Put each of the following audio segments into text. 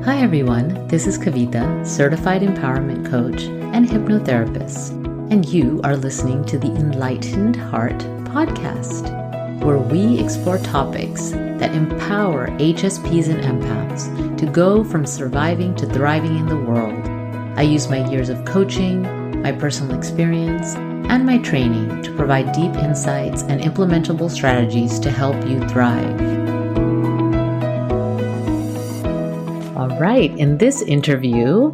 Hi everyone, this is Kavita, Certified Empowerment Coach and Hypnotherapist, and you are listening to the Enlightened Heart podcast, where we explore topics that empower HSPs and empaths to go from surviving to thriving in the world. I use my years of coaching, my personal experience, and my training to provide deep insights and implementable strategies to help you thrive. All right, in this interview,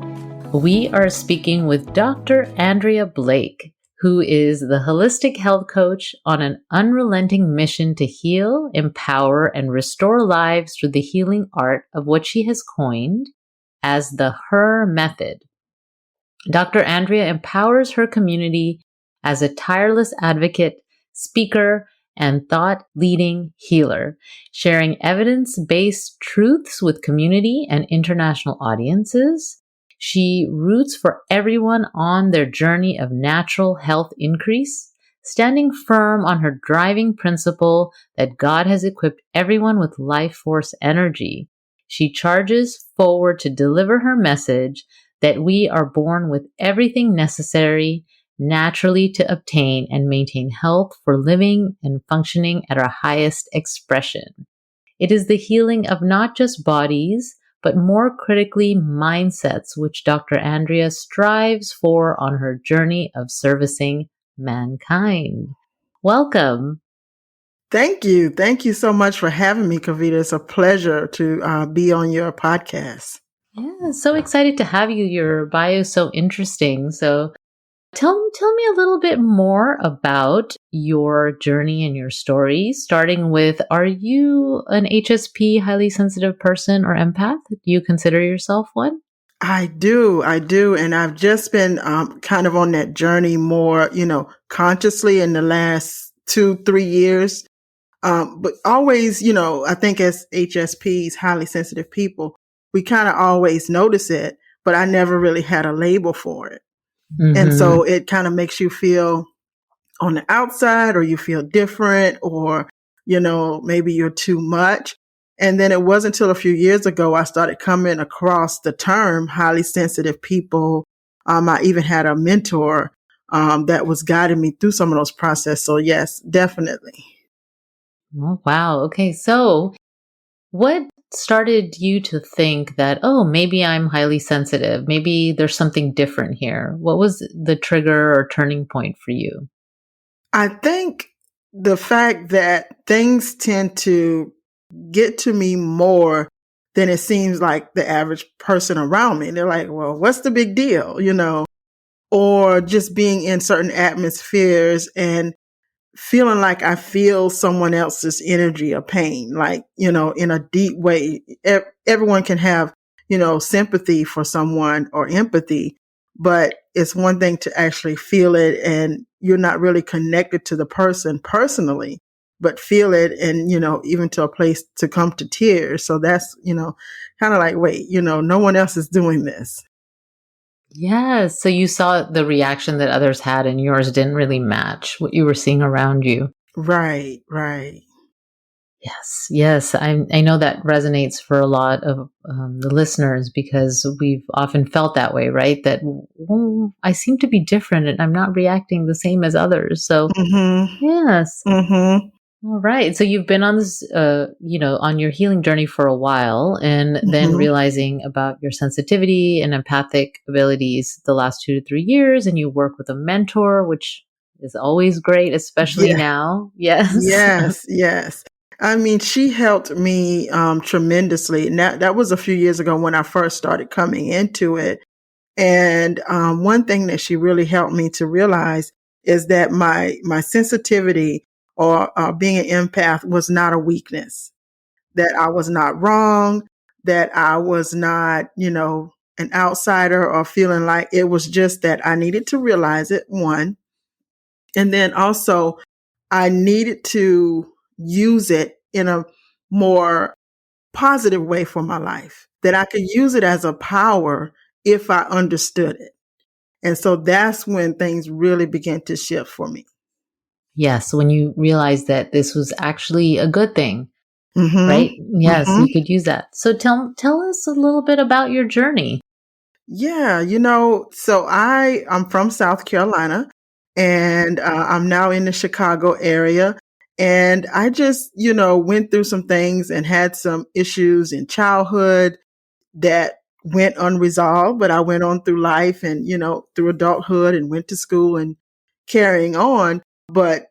we are speaking with Dr. Andrea Blake, who is the holistic health coach on an unrelenting mission to heal, empower, and restore lives through the healing art of what she has coined as the H.E.R Method. Dr. Andrea empowers her community as a tireless advocate, speaker, and thought-leading healer, sharing evidence-based truths with community and international audiences. She roots for everyone on their journey of natural health increase, standing firm on her driving principle that God has equipped everyone with life force energy. She charges forward to deliver her message that we are born with everything necessary naturally to obtain and maintain health for living and functioning at our highest expression. It is the healing of not just bodies, but more critically mindsets, which Dr. Andrea strives for on her journey of servicing mankind. Welcome. Thank you. Thank you so much for having me, Kavita. It's a pleasure to be on your podcast. Yeah, so excited to have you. Your bio is so interesting. So Tell me a little bit more about your journey and your story, starting with, are you an HSP, highly sensitive person or empath? Do you consider yourself one? I do. And I've just been kind of on that journey more, consciously in the last 2-3 years. But always, I think as HSPs, highly sensitive people, we kind of always notice it, but I never really had a label for it. And so it kind of makes you feel on the outside, or you feel different, or, maybe you're too much. And then it wasn't until a few years ago I started coming across the term highly sensitive people. I even had a mentor that was guiding me through some of those processes. So yes, definitely. Oh, wow. Okay. So what started you to think that, oh, maybe I'm highly sensitive? Maybe there's something different here. What was the trigger or turning point for you? I think the fact that things tend to get to me more than it seems like the average person around me. They're like, well, what's the big deal? Or just being in certain atmospheres and feeling like I feel someone else's energy or pain, like, in a deep way. Everyone can have, sympathy for someone or empathy, but it's one thing to actually feel it and you're not really connected to the person personally, but feel it and, even to a place to come to tears. So that's, kind of like, wait, no one else is doing this. Yes. So you saw the reaction that others had and yours didn't really match what you were seeing around you. Right. Yes. I know that resonates for a lot of the listeners because we've often felt that way, right? That I seem to be different and I'm not reacting the same as others. So, yes. All right. So you've been on this, on your healing journey for a while and then realizing about your sensitivity and empathic abilities the last 2 to 3 years. And you work with a mentor, which is always great, especially now. Yes. Yes. I mean, she helped me tremendously. And that was a few years ago when I first started coming into it. And one thing that she really helped me to realize is that my sensitivity or being an empath was not a weakness, that I was not wrong, that I was not, an outsider or feeling like it was just that I needed to realize it, one. And then also I needed to use it in a more positive way for my life, that I could use it as a power if I understood it. And so that's when things really began to shift for me. Yes. When you realize that this was actually a good thing Mm-hmm. right? Yes, Mm-hmm. you could use that. So tell us a little bit about your journey. Yeah, so I'm from South Carolina, and I'm now in the Chicago area. And I just, went through some things and had some issues in childhood that went unresolved, but I went on through life and, through adulthood and went to school and carrying on. But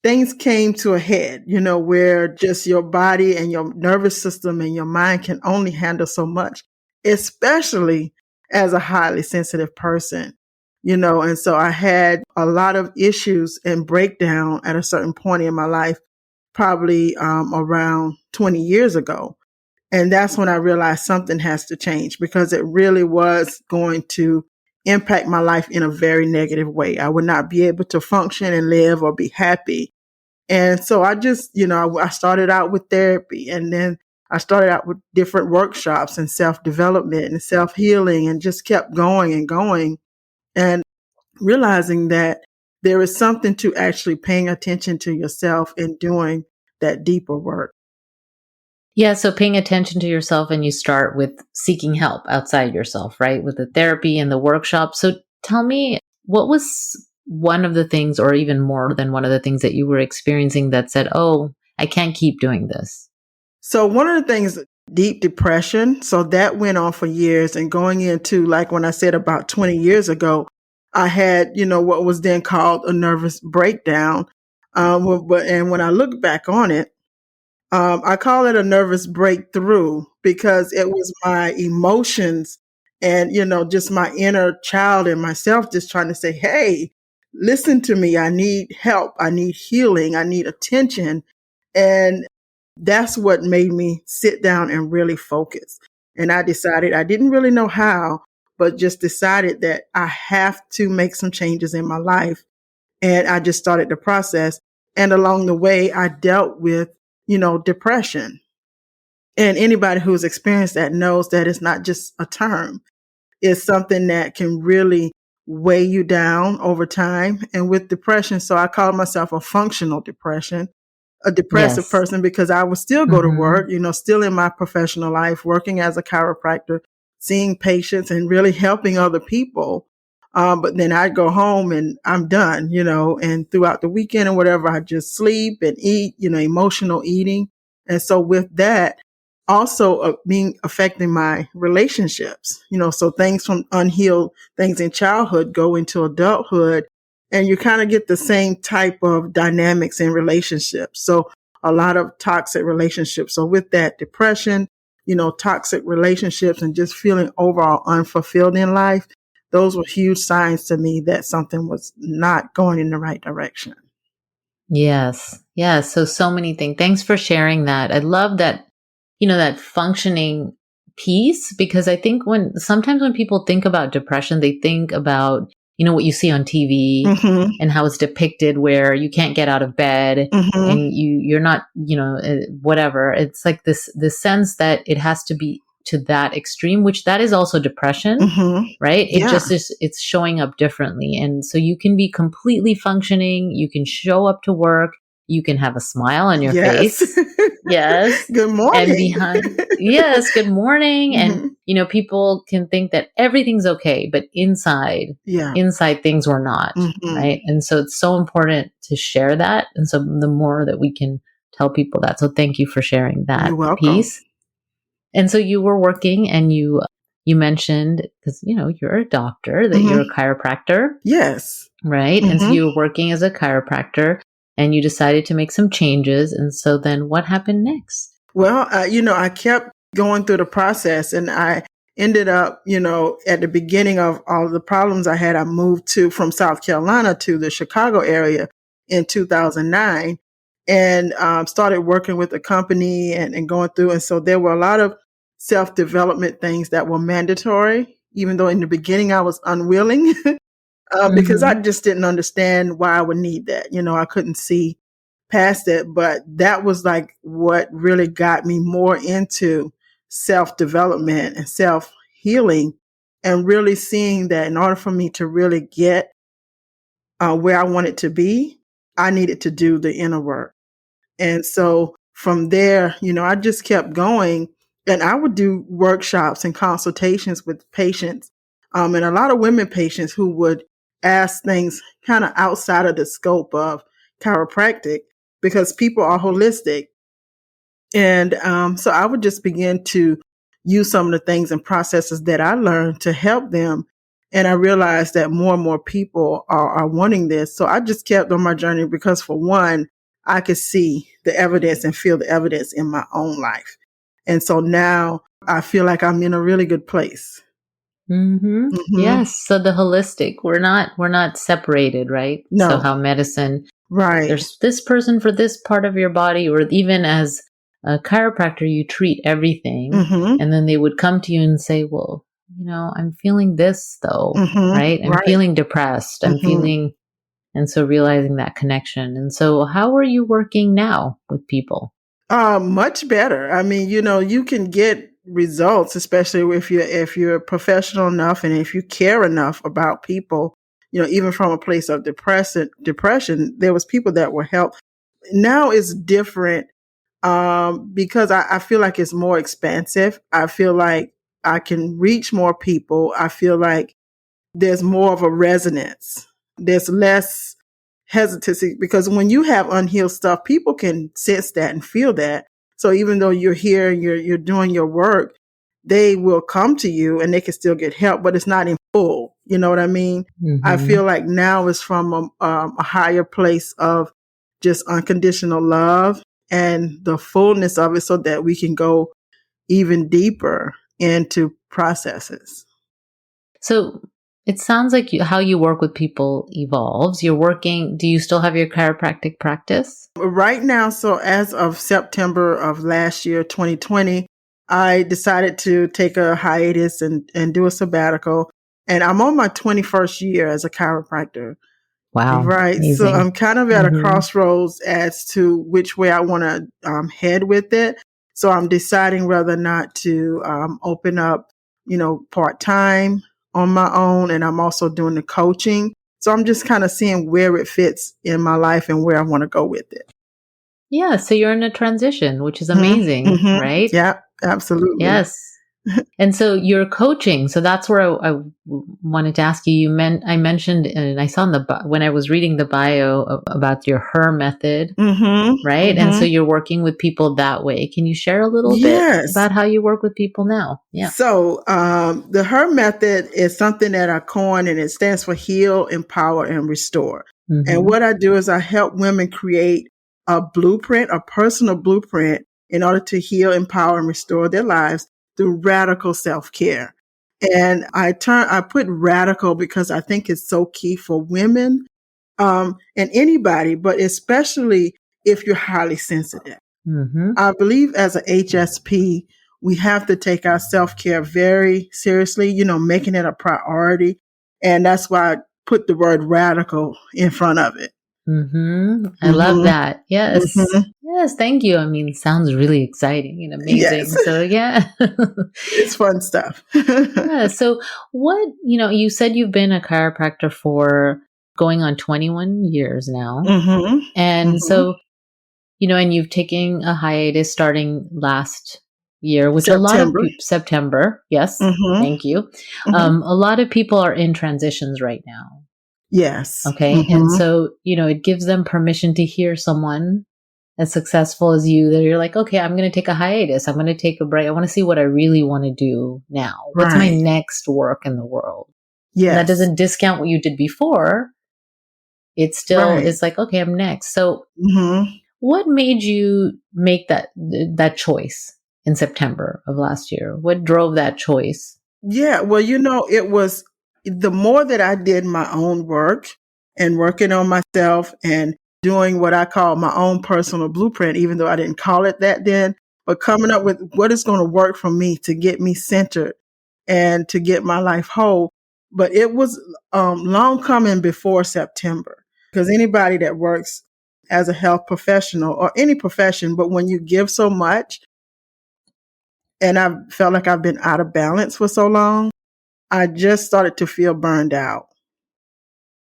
things came to a head, where just your body and your nervous system and your mind can only handle so much, especially as a highly sensitive person, and so I had a lot of issues and breakdown at a certain point in my life, probably around 20 years ago. And that's when I realized something has to change because it really was going to impact my life in a very negative way. I would not be able to function and live or be happy. And so I just, I started out with therapy, and then I started out with different workshops and self development and self healing, and just kept going and going, and realizing that there is something to actually paying attention to yourself and doing that deeper work. Yeah, so paying attention to yourself, and you start with seeking help outside yourself, right? With the therapy and the workshop. So tell me, what was one of the things, or even more than one of the things that you were experiencing that said, oh, I can't keep doing this? So one of the things, deep depression. So that went on for years, and going into, like when I said about 20 years ago, I had, what was then called a nervous breakdown. And when I look back on it, I call it a nervous breakthrough because it was my emotions and, just my inner child and myself just trying to say, hey, listen to me. I need help. I need healing. I need attention. And that's what made me sit down and really focus. And I decided, I didn't really know how, but just decided that I have to make some changes in my life. And I just started the process. And along the way, I dealt with, depression. And anybody who's experienced that knows that it's not just a term. It's something that can really weigh you down over time. And with depression, so I call myself a functional depression, a depressive Yes. person, because I would still go to Mm-hmm. work, still in my professional life, working as a chiropractor, seeing patients and really helping other people. But then I'd go home and I'm done, and throughout the weekend and whatever, I just sleep and eat, emotional eating. And so with that, also being affecting my relationships, so things from unhealed things in childhood go into adulthood, and you kind of get the same type of dynamics in relationships. So a lot of toxic relationships. So with that, depression, toxic relationships, and just feeling overall unfulfilled in life, those were huge signs to me that something was not going in the right direction. Yes. Yes. So many things. Thanks for sharing that. I love that, that functioning piece, because I think sometimes when people think about depression, they think about, what you see on TV Mm-hmm. and how it's depicted, where you can't get out of bed Mm-hmm. and you're not, whatever. It's like this sense that it has to be to that extreme, which that is also depression, Mm-hmm. right? It Yeah. just is, it's showing up differently. And so you can be completely functioning, you can show up to work, you can have a smile on your Yes. face. Yes. Good And morning. behind, yes, good morning. And, Mm-hmm. people can think that everything's okay, but Yeah. inside things were not, Mm-hmm. right? And so it's so important to share that. And so the more that we can tell people that. So thank you for sharing You're that welcome. piece. And so you were working, and you mentioned, because you're a doctor, that you're a Mm-hmm. chiropractor, Yes. right? And so Mm-hmm. you were working as a chiropractor, and you decided to make some changes. And so then what happened next? Well, I kept going through the process, and I ended up, at the beginning of all of the problems I had, I moved from South Carolina to the Chicago area in 2009, and started working with a company and going through. And so there were a lot of self development things that were mandatory, even though in the beginning I was unwilling. Because I Mm-hmm. just didn't understand why I would need that. I couldn't see past it, but that was like what really got me more into self development and self healing, and really seeing that in order for me to really get where I wanted to be, I needed to do the inner work. And so from there, I just kept going, and I would do workshops and consultations with patients, and a lot of women patients who would ask things kind of outside of the scope of chiropractic, because people are holistic. And so I would just begin to use some of the things and processes that I learned to help them. And I realized that more and more people are wanting this. So I just kept on my journey because, for one, I could see the evidence and feel the evidence in my own life. And so now I feel like I'm in a really good place. Mm-hmm. Hmm. Yes. So the holistic, we're not separated, right? So No, how medicine, right. there's this person for this part of your body, or even as a chiropractor, you treat everything. Hmm. And then they would come to you and say, well, I'm feeling this though, Hmm. right? I'm Right. feeling depressed. I'm Hmm. feeling, and so realizing that connection. And so how are you working now with people? Much better. I mean, you can get results, especially if you're professional enough and if you care enough about people. Even from a place of depression, there was people that were helped. Now it's different, because I feel like it's more expansive. I feel like I can reach more people. I feel like there's more of a resonance. There's less hesitancy, because when you have unhealed stuff, people can sense that and feel that. So even though you're here and you're doing your work, they will come to you and they can still get help, but it's not in full. You know what I mean? I Mm-hmm. feel like now it's from a higher place of just unconditional love and the fullness of it, so that we can go even deeper into processes. So it sounds like how you work with people evolves. Do you still have your chiropractic practice? Right now, so as of September of last year, 2020, I decided to take a hiatus and do a sabbatical. And I'm on my 21st year as a chiropractor. Wow, Right. So amazing. I'm kind of at a Mm-hmm. crossroads as to which way I want to head with it. So I'm deciding whether or not to open up, part time on my own. And I'm also doing the coaching. So I'm just kind of seeing where it fits in my life and where I want to go with it. Yeah, so you're in a transition, which is Hmm. amazing, Hmm. right? Yeah, absolutely. Yes. And so you're coaching. So that's where wanted to ask you. I mentioned, and I saw when I was reading the bio about your H.E.R method, Hmm. right? And so Hmm. you're working with people that way. Can you share a little bit Yes. about how you work with people now? Yeah. So, the H.E.R method is something that I coined, and it stands for heal, empower, and restore. And Mm-hmm. what I do is I help women create a blueprint, a personal blueprint, in order to heal, empower, and restore their lives through radical self care. And I put radical because I think it's so key for women, and anybody, but especially if you're highly sensitive. Mm-hmm. I believe as a HSP, we have to take our self care very seriously, making it a priority. And that's why I put the word radical in front of it. Mm-hmm. I love Hmm. that. Yes. Hmm. Yes. Thank you. I mean, sounds really exciting and Yes, amazing. So, yeah. it's fun stuff. Yeah. So, you said you've been a chiropractor for going on 21 years now. Hmm. And Hmm. so, and you've taken a hiatus starting last year, which a lot of September. people, September. Yes. Hmm. Thank you. Hmm. A lot of people are in transitions right now. Yes. Okay. And Hmm. so, it gives them permission to hear someone as successful as you that you're like, okay, I'm going to take a hiatus. I'm going to take a break. I want to see what I really want to do now. What's my Right. next work in the world? And that Yes. doesn't discount what you did before. It still Right. is like, okay, I'm next. So Hmm. what made you make that choice in September of last year? What drove that choice? Yeah, well, it was the more that I did my own work and working on myself and doing what I call my own personal blueprint, even though I didn't call it that then, but coming up with what is going to work for me to get me centered and to get my life whole. But it was long coming before September, because anybody that works as a health professional or any profession, but when you give so much, and I felt like I've been out of balance for so long, I just started to feel burned out.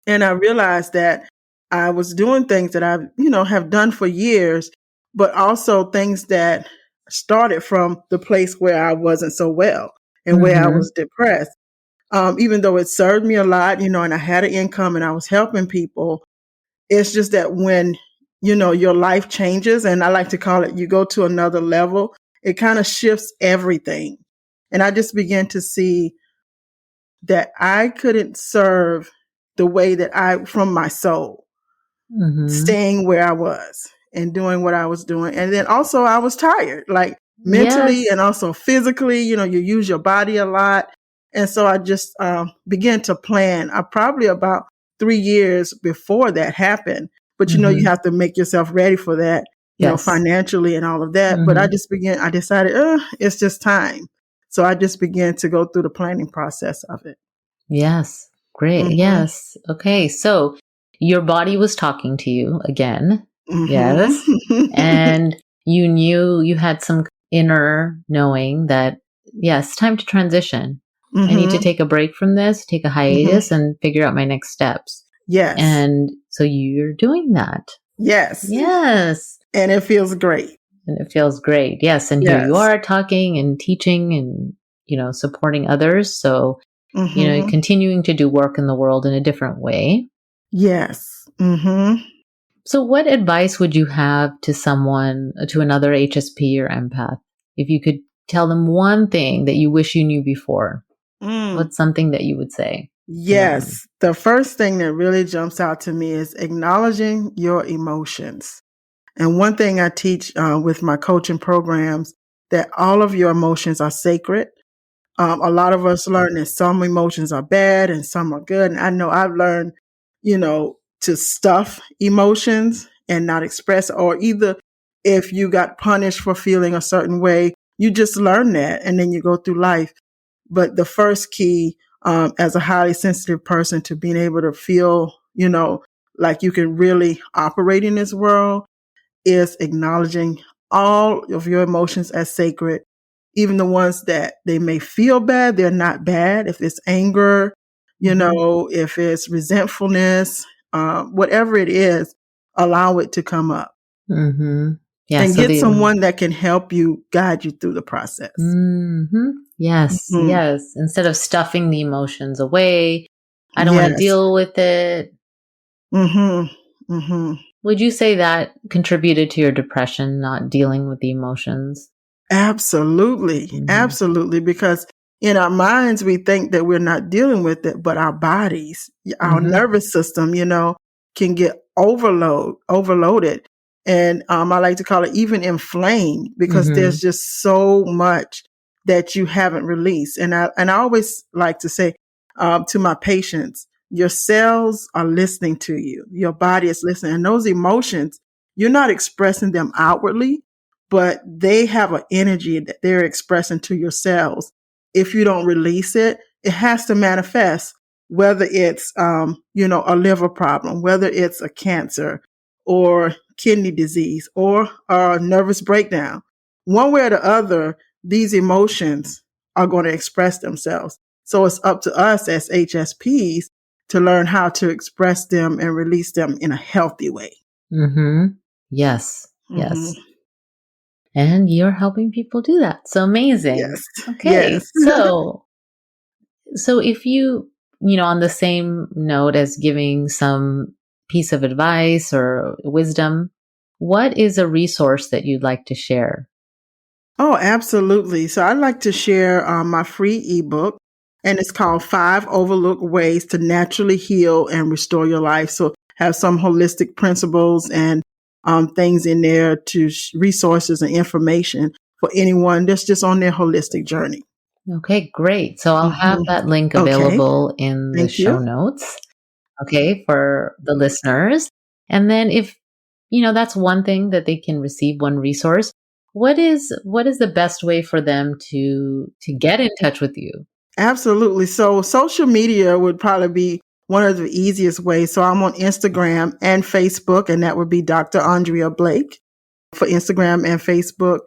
And I realized that I was doing things that I, have done for years, but also things that started from the place where I wasn't so well and where I Mm-hmm. was depressed. Even though it served me a lot, and I had an income and I was helping people, it's just that when, your life changes, and I like to call it, you go to another level, it kind of shifts everything. And I just began to see that I couldn't serve the way that from my soul, Mm-hmm. staying where I was and doing what I was doing. And then also I was tired, like mentally Yes. and also physically, you use your body a lot. And so I just began to plan. I probably about 3 years before that happened. But you Mm-hmm. have to make yourself ready for that, Yes. financially and all of that. But Mm-hmm. I decided, it's just time. So I just began to go through the planning process of it. Yes. Great. Mm-hmm. Yes. Okay. So your body was talking to you again. Yes. Mm-hmm. And you knew you had some inner knowing that, yes, time to transition. I need to Mm-hmm. take a break from this, take a Mm-hmm. hiatus, and figure out my next steps. Yes. And so you're doing that. Yes. Yes. And it feels great. And it feels great. Yes. And here you Yes. are talking and teaching and, supporting others. So, Mm-hmm. continuing to do work in the world in a different way. Yes. Mm-hmm. So, what advice would you have to someone, to another HSP or empath, if you could tell them one thing that you wish you knew before? Mm. What's something that you would say to them? Yes. The first thing that really jumps out to me is acknowledging your emotions. And one thing I teach with my coaching programs, that all of your emotions are sacred. A lot of us learn that some emotions are bad and some are good. And I know I've learned, to stuff emotions and not express, or either if you got punished for feeling a certain way, you just learn that and then you go through life. But the first key, as a highly sensitive person, to being able to feel, like you can really operate in this world, is acknowledging all of your emotions as sacred, even the ones that they may feel bad, they're not bad. If it's anger, Hmm. if it's resentfulness, whatever it is, allow it to come up Hmm. Yeah. and So get the, someone that can help you, guide you through the process. yes, Hmm. yes. Instead of stuffing the emotions away, I don't want to Yes. deal with it. Hmm. Hmm. Would you say that contributed to your depression, not dealing with the emotions? Absolutely. Hmm. Absolutely. Because in our minds, we think that we're not dealing with it, but our bodies, our Hmm. nervous system, can get overloaded. And I like to call it even inflamed, because there's Hmm. just so much that you haven't released. And I always like to say to my patients, your cells are listening to you. Your body is listening. And those emotions, you're not expressing them outwardly, but they have an energy that they're expressing to your cells. If you don't release it, it has to manifest, whether it's, a liver problem, whether it's a cancer or kidney disease or a nervous breakdown. One way or the other, these emotions are going to express themselves. So it's up to us as HSPs to learn how to express them and release them in a healthy way. Hmm. Yes. Hmm. Yes. And you're helping people do that. So amazing. Yes. Okay. Yes. So if you, on the same note as giving some piece of advice or wisdom, what is a resource that you'd like to share? Oh, absolutely. So I'd like to share my free ebook, and it's called Five Overlooked Ways to Naturally Heal and Restore Your Life. So have some holistic principles and things in there to resources and information for anyone that's just on their holistic journey. Okay, great. So I'll have Hmm. that link Okay. available in the Thank show you. notes. Okay, for the listeners. And then if, that's one thing that they can receive, one resource. What is the best way for them to get in touch with you? Absolutely. So social media would probably be one of the easiest ways. So I'm on Instagram and Facebook, and that would be Dr. Andrea Blake for Instagram and Facebook.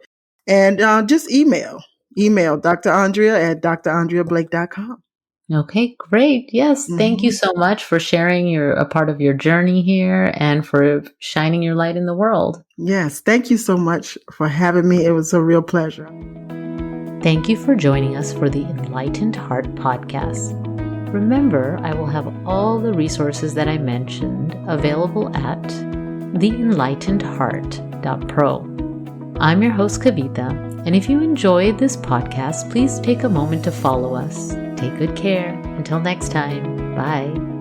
And just email Dr. Andrea at drandreablake.com. Okay, great. Yes, thank you so much for sharing a part of your journey here and for shining your light in the world. Yes, thank you so much for having me. It was a real pleasure. Thank you for joining us for the Enlightened Heart podcast. Remember, I will have all the resources that I mentioned available at theenlightenedheart.pro. I'm your host, Kavita, and if you enjoyed this podcast, please take a moment to follow us. Take good care. Until next time, bye.